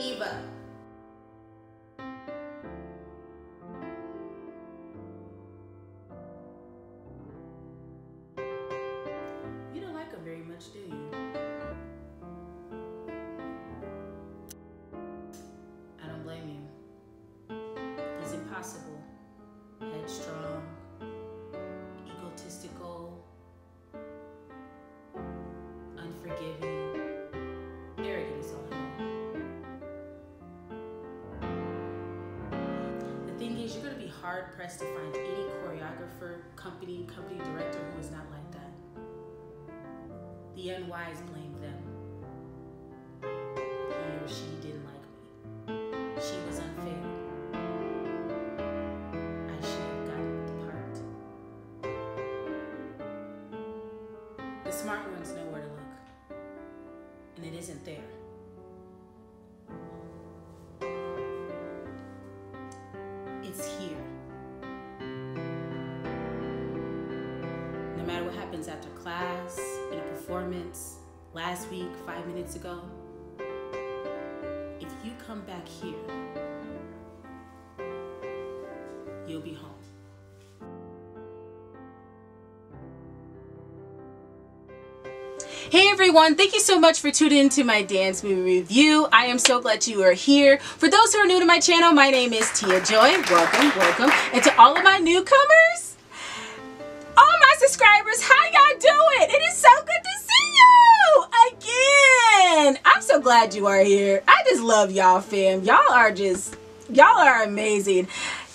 Eva. You don't like him very much, do you? I don't blame you. He's impossible, headstrong, egotistical, unforgiving, arrogant as all hell. The thing is, you're going to be hard pressed to find any choreographer, company director who is not like that. The unwise blame them. He or she didn't like me. She was unfair. I should have gotten the part. The smart ones know where to look, and it isn't there. It's here. No matter what happens after class, in a performance, last week, 5 minutes ago, if you come back here, you'll be home. Hey everyone, thank you so much for tuning into my dance movie review. I am so glad you are here. For those who are new to my channel, my name is Tia Joy. Welcome. And to all of my newcomers, all my subscribers, how y'all doing? It is so good to see you again. I'm so glad you are here. I just love y'all, fam. Y'all are amazing.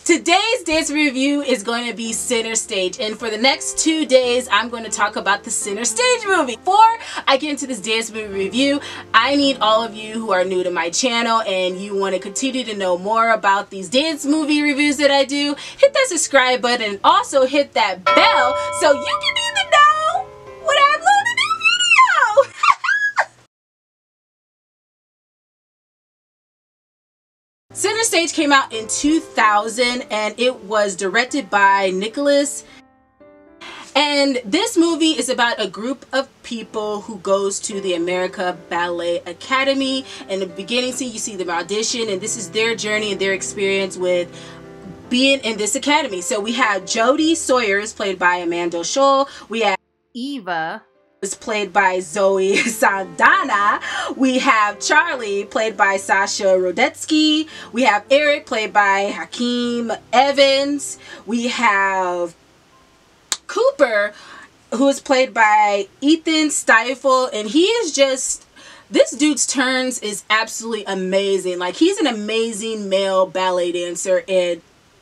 Today's dance review is going to be Center Stage, and for the next 2 days I'm going to talk about the Center Stage movie. Before I get into this dance movie review, I need all of you who are new to my channel and you want to continue to know more about these dance movie reviews that I do, hit that subscribe button and also hit that bell so you can even know when I upload a new video. Center Stage came out in 2000 and it was directed by Nicholas. And this movie is about a group of people who goes to the America Ballet Academy. In the beginning scene, you see them audition, and this is their journey and their experience with being in this academy. So we have Jodi Sawyers, played by Amanda Scholl. We have Eva, is played by Zoe Saldana. We have Charlie, played by Sasha Rodetsky. We have Eric, played by Hakeem Evans. We have Cooper, who is played by Ethan Stifle, and he is just, this dude's turns is absolutely amazing. Like, he's an amazing male ballet dancer, and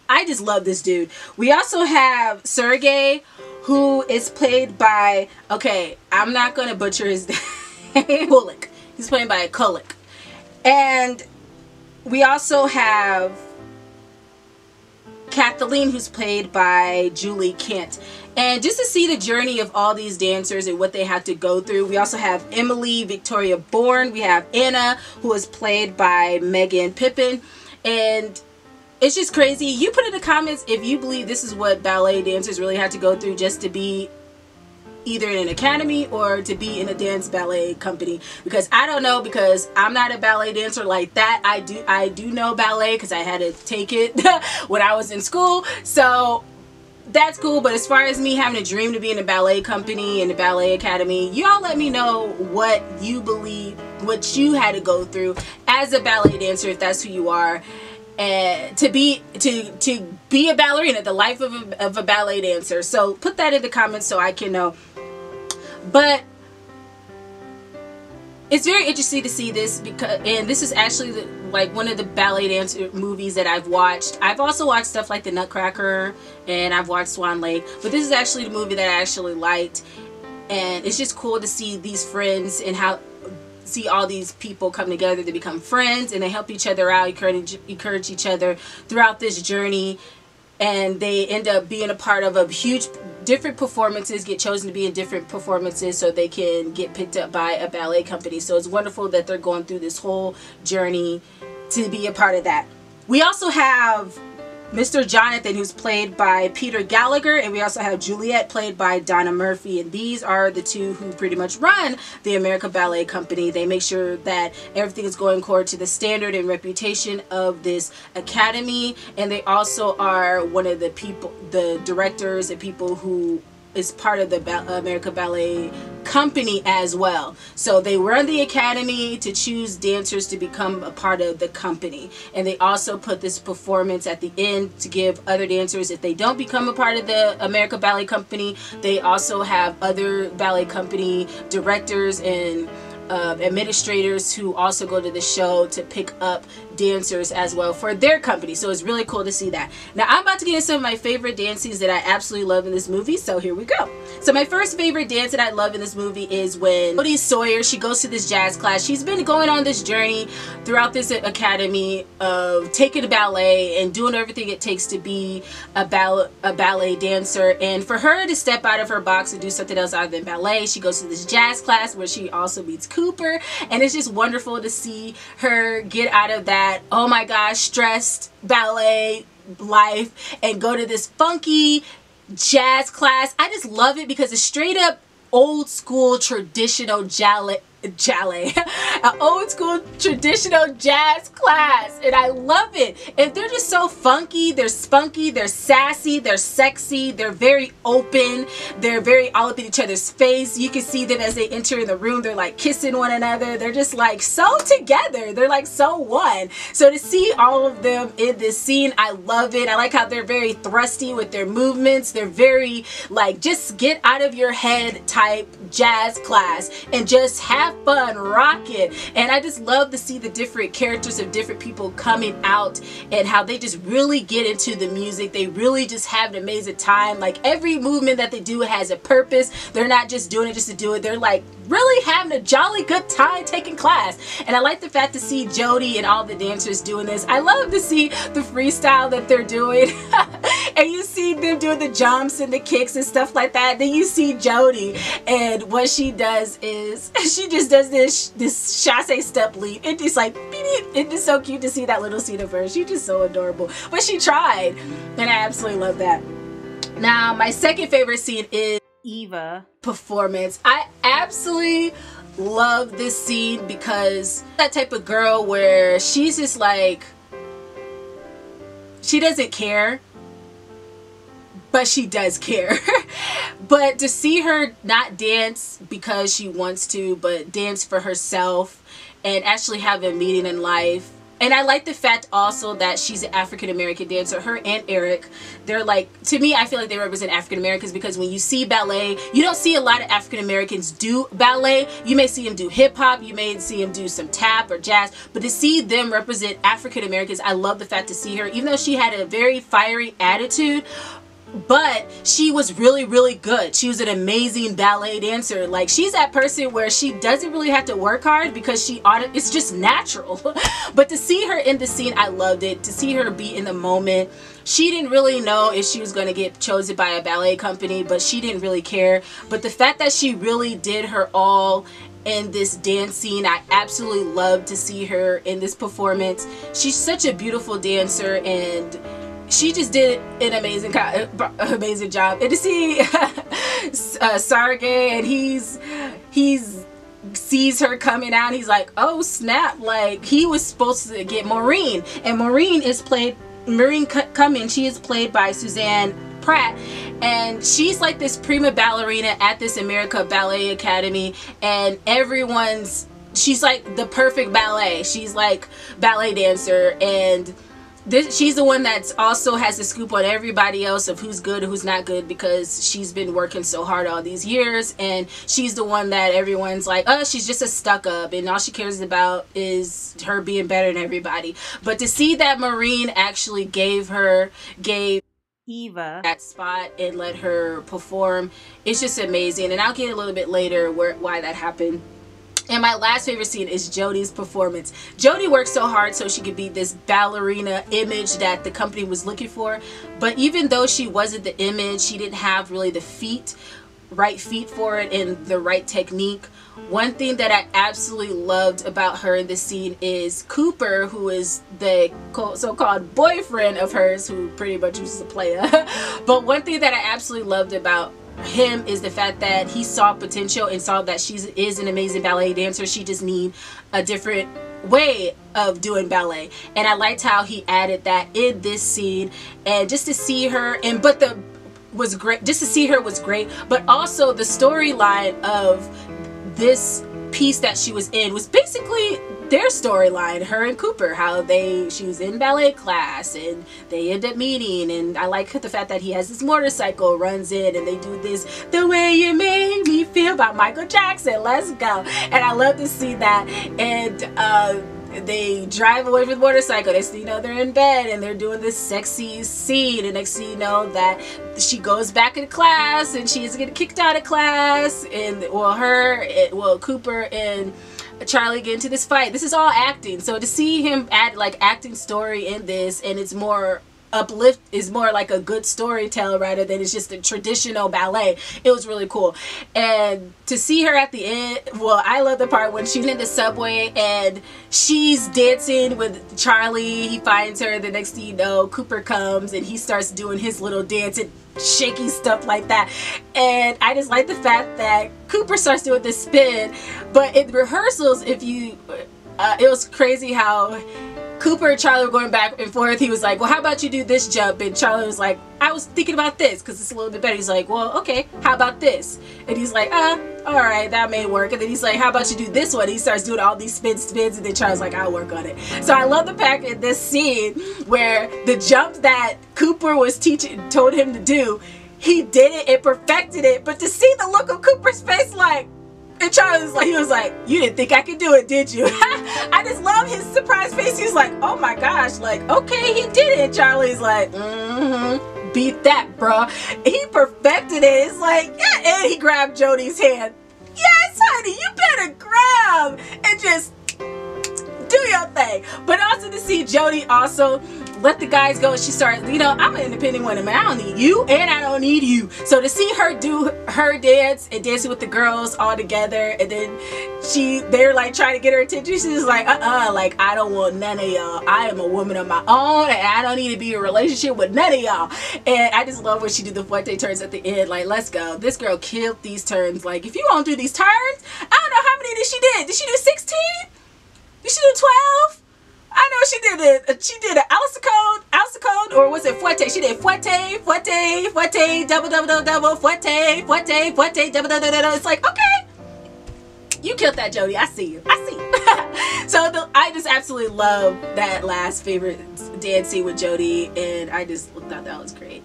I just love this dude. We also have Sergey, who is played by, okay, I'm not going to butcher his name, Kulik. He's played by Kulik. And we also have Kathleen, who's played by Julie Kent. And just to see the journey of all these dancers and what they have to go through, we also have Emily Victoria Bourne. We have Anna, who is played by Megan Pippin. And it's just crazy. You put in the comments if you believe this is what ballet dancers really have to go through just to be either in an academy or to be in a dance ballet company, because I don't know, because I'm not a ballet dancer like that. I do know ballet because I had to take it when I was in school, so that's cool. But as far as me having a dream to be in a ballet company and a ballet academy, y'all let me know what you believe, what you had to go through as a ballet dancer, if that's who you are. And to be a ballerina, the life of a ballet dancer. So put that in the comments so I can know. But it's very interesting to see this, because, and this is actually like one of the ballet dance movies that I've watched. I've also watched stuff like The Nutcracker, and I've watched Swan Lake, but this is actually the movie that I actually liked. And it's just cool to see these friends and see all these people come together to become friends, and they help each other out, encourage each other throughout this journey, and they end up being a part of a huge different performances, get chosen to be in different performances so they can get picked up by a ballet company. So it's wonderful that they're going through this whole journey to be a part of that. We also have Mr. Jonathan, who's played by Peter Gallagher, and we also have Juliet, played by Donna Murphy, and these are the two who pretty much run the American Ballet Company. They make sure that everything is going according to the standard and reputation of this academy, and they also are one of the people, the directors and people who is part of the American Ballet Company as well. So they run the academy to choose dancers to become a part of the company, and they also put this performance at the end to give other dancers, if they don't become a part of the American Ballet Company, they also have other ballet company directors and administrators who also go to the show to pick up dancers as well for their company. So it's really cool to see that. Now I'm about to get into some of my favorite dance scenes that I absolutely love in this movie, so here we go. So my first favorite dance that I love in this movie is when Jodi Sawyer, she goes to this jazz class. She's been going on this journey throughout this academy of taking ballet and doing everything it takes to be a ballet dancer, and for her to step out of her box and do something else other than ballet, she goes to this jazz class where she also meets Cooper, and it's just wonderful to see her get out of that oh my gosh stressed ballet life and go to this funky jazz class. I just love it because it's straight up old school traditional an old school traditional jazz class, and I love it. And they're just so funky, they're spunky, they're sassy, they're sexy, they're very open, they're very all up in each other's face. You can see them as they enter in the room, they're like kissing one another, they're just like so together, they're like so one. So to see all of them in this scene, I love it. I like how they're very thrusty with their movements. They're very like just get out of your head type jazz class and just have fun, rock it. And I just love to see the different characters of different people coming out and how they just really get into the music. They really just have an amazing time. Like every movement that they do has a purpose. They're not just doing it just to do it. They're like really having a jolly good time taking class. And I like the fact to see Jodi and all the dancers doing this. I love to see the freestyle that they're doing. And you see them doing the jumps and the kicks and stuff like that. Then you see Jodi, and what she does is she just does this chasse step leap. It's just like it's just so cute to see that little scene of her. She's just so adorable. But she tried, and I absolutely love that. Now my second favorite scene is Eva Performance. I absolutely love this scene because that type of girl where she's just like, she doesn't care, but she does care. But to see her not dance because she wants to, but dance for herself and actually have a meaning in life. And I like the fact also that she's an African-American dancer. Her and Eric, they're like, to me, I feel like they represent African-Americans because when you see ballet, you don't see a lot of African-Americans do ballet. You may see them do hip-hop, you may see them do some tap or jazz, but to see them represent African-Americans, I love the fact to see her, even though she had a very fiery attitude, but she was really, really good. She was an amazing ballet dancer. Like, she's that person where she doesn't really have to work hard because it's just natural. But to see her in the scene, I loved it. To see her be in the moment. She didn't really know if she was going to get chosen by a ballet company, but she didn't really care. But the fact that she really did her all in this dance scene, I absolutely love to see her in this performance. She's such a beautiful dancer, and she just did an amazing job. And to see Sergey, and he's sees her coming out, he's like, oh snap, like he was supposed to get Maureen, and Maureen Cummings, she is played by Suzanne Pratt, and she's like this prima ballerina at this America Ballet Academy, and she's like the perfect ballet. She's like ballet dancer, and she's the one that's also has the scoop on everybody else of who's good and who's not good because she's been working so hard all these years, and she's the one that everyone's like, oh, she's just a stuck up and all she cares about is her being better than everybody. But to see that Maureen actually gave Eva that spot and let her perform, it's just amazing. And I'll get a little bit later why that happened. And my last favorite scene is Jodi's performance. Jodi worked so hard so she could be this ballerina image that the company was looking for. But even though she wasn't the image, she didn't have really the right feet for it and the right technique. One thing that I absolutely loved about her in this scene is Cooper, who is the so-called boyfriend of hers, who pretty much uses a player. But one thing that I absolutely loved about him is the fact that he saw potential and saw that she is an amazing ballet dancer. She just needs a different way of doing ballet, and I liked how he added that in this scene. And just to see her, and but the was great, just to see her was great, but also the storyline of this piece that she was in was basically their storyline, her and Cooper, how she was in ballet class and they end up meeting. And I like the fact that he has this motorcycle, runs in, and they do this "The Way You Made Me Feel" by Michael Jackson. Let's go. And I love to see that. And they drive away with the motorcycle. Next thing you know, they're in bed and they're doing this sexy scene, and next thing you know that she goes back into class and she's getting kicked out of class, and Cooper and Charlie get into this fight. This is all acting. So to see him add like acting story in this, and it's more uplift, is more like a good storyteller rather than it's just a traditional ballet. It was really cool. And to see her at the end, well, I love the part when she's in the subway and she's dancing with Charlie. He finds her. The next thing you know, Cooper comes and he starts doing his little dance and shaky stuff like that. And I just like the fact that Cooper starts doing this spin, but in rehearsals, it was crazy how Cooper and Charlie were going back and forth. He was like, well, how about you do this jump? And Charlie was like, I was thinking about this because it's a little bit better. He's like, well, okay, how about this? And he's like, all right, that may work. And then he's like, how about you do this one? And he starts doing all these spins, and then Charlie's like, I'll work on it. So I love the fact in this scene where the jump that Cooper was told him to do, he did it and perfected it. But to see the look of Cooper's face, like, and Charlie was like, you didn't think I could do it, did you? I just love his surprised face. He was like, oh my gosh, like, okay, he did it. Charlie's like, beat that, bruh. He perfected it. It's like, yeah. And he grabbed Jodi's hand. Yes, honey, you better grab and just do your thing. But also to see Jodi also let the guys go. She started, you know, I'm an independent woman. I don't need you and I don't need you. So to see her do her dance and dancing with the girls all together, and then they're like trying to get her attention. She's like, like, I don't want none of y'all. I am a woman of my own and I don't need to be in a relationship with none of y'all. And I just love when she did the fuerte turns at the end. Like, let's go. This girl killed these turns. Like, if you won't do these turns, I don't know how many she did. Did she do 16? Did she do 12? I know she did it. She did an alsacone, or was it fuerte? She did fuerte, double, fuerte, double. It's like, okay, you killed that, Jodi. I see you. So I just absolutely love that last favorite dance scene with Jodi, and I just thought that was great.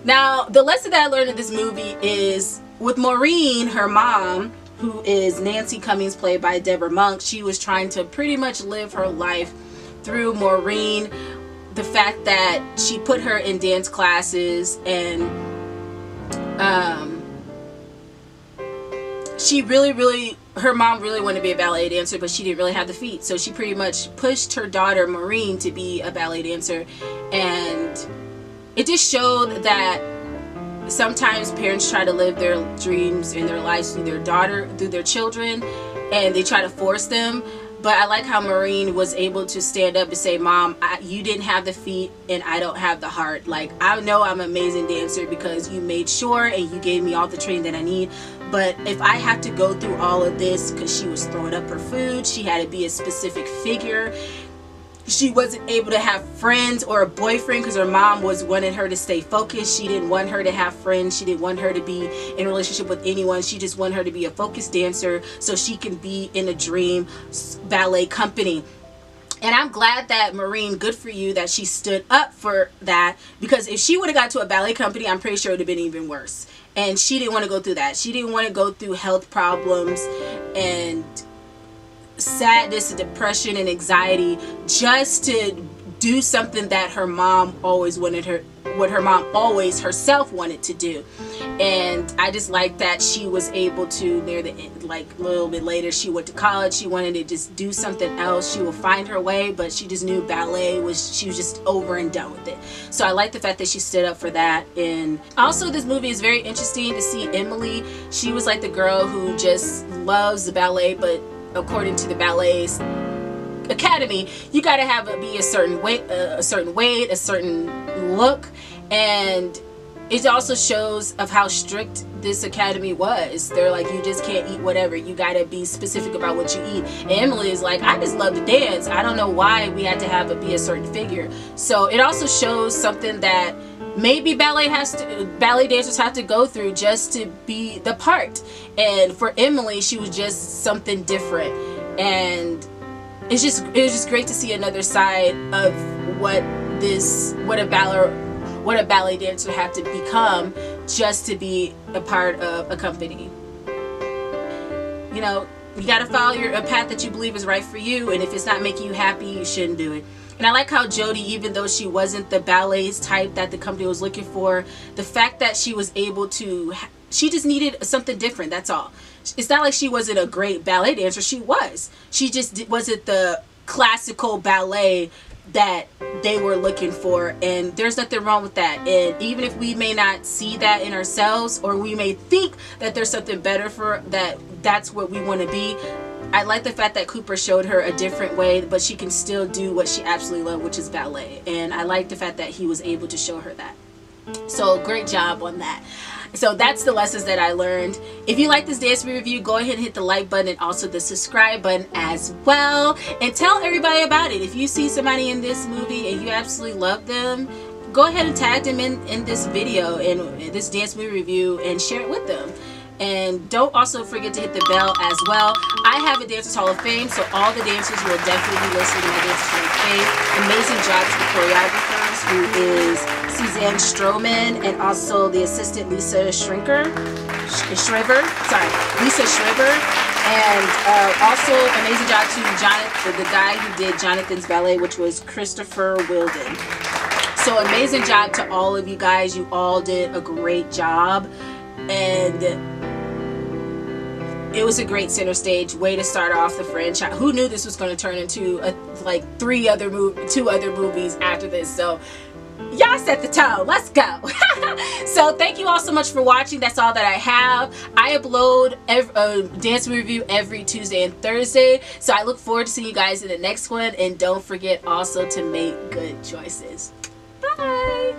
Now, the lesson that I learned in this movie is with Maureen, her mom, who is Nancy Cummings, played by Deborah Monk. She was trying to pretty much live her life through Maureen. The fact that she put her in dance classes, and her mom really wanted to be a ballet dancer, but she didn't really have the feet. So she pretty much pushed her daughter Maureen to be a ballet dancer. And it just showed that sometimes parents try to live their dreams and their lives through their children, and they try to force them. But I like how Maureen was able to stand up and say, Mom, you didn't have the feet and I don't have the heart. Like, I know I'm an amazing dancer because you made sure and you gave me all the training that I need. But if I have to go through all of this, because she was throwing up her food, she had to be a specific figure. She wasn't able to have friends or a boyfriend because her mom wanted her to stay focused. She didn't want her to have friends. She didn't want her to be in a relationship with anyone. She just wanted her to be a focused dancer so she can be in a dream ballet company. And I'm glad that Maureen, good for you, that she stood up for that, because if she would have got to a ballet company, I'm pretty sure it would have been even worse. And she didn't want to go through that. She didn't want to go through health problems and sadness and depression and anxiety just to do something that her mom always wanted her, what her mom always herself wanted to do. And I just like that she was able to, near the end, like a little bit later, she went to college, she wanted to just do something else, she will find her way, but she just knew ballet was, she was just over and done with it. So I like the fact that she stood up for that. And also this movie is very interesting to see Emily. She was like the girl who just loves the ballet, but according to the ballet academy, you got to be a certain weight, a certain look, and it also shows of how strict this academy was. They're like, you just can't eat whatever, you got to be specific about what you eat. And Emily is like, I just love to dance, I don't know why we had to be a certain figure. So it also shows something that maybe ballet dancers have to go through just to be the part. And for Emily, she was just something different, and it was just great to see another side of what a ballet dancer have to become just to be a part of a company. You know, you got to follow a path that you believe is right for you, and if it's not making you happy, you shouldn't do it. And I like how Jodi, even though she wasn't the ballet type that the company was looking for, the fact that she was able to, she just needed something different, that's all. It's not like she wasn't a great ballet dancer, she was. She just wasn't the classical ballet that they were looking for, and there's nothing wrong with that. And even if we may not see that in ourselves, or we may think that there's something better for that's what we want to be, I like the fact that Cooper showed her a different way, but she can still do what she absolutely loves, which is ballet. And I like the fact that he was able to show her that. So great job on that. So that's the lessons that I learned. If you like this dance review, go ahead and hit the like button and also the subscribe button as well. And tell everybody about it. If you see somebody in this movie and you absolutely love them, go ahead and tag them in this video, in this dance movie review, and share it with them. And don't also forget to hit the bell as well. I have a Dancers Hall of Fame, so all the dancers will definitely be listed in my Dancers Hall of Fame. Amazing job to the choreographers, who is Suzanne Stroman, and also the assistant Lisa Shriver. And also amazing job to Jonathan, the guy who did Jonathan's ballet, which was Christopher Wilden. So amazing job to all of you guys. You all did a great job. And it was a great center stage way to start off the franchise. Who knew this was going to turn into like two other movies after this? So y'all set the tone. Let's go. So thank you all so much for watching. That's all that I have. I upload a dance review every Tuesday and Thursday, so I look forward to seeing you guys in the next one. And don't forget also to make good choices. Bye.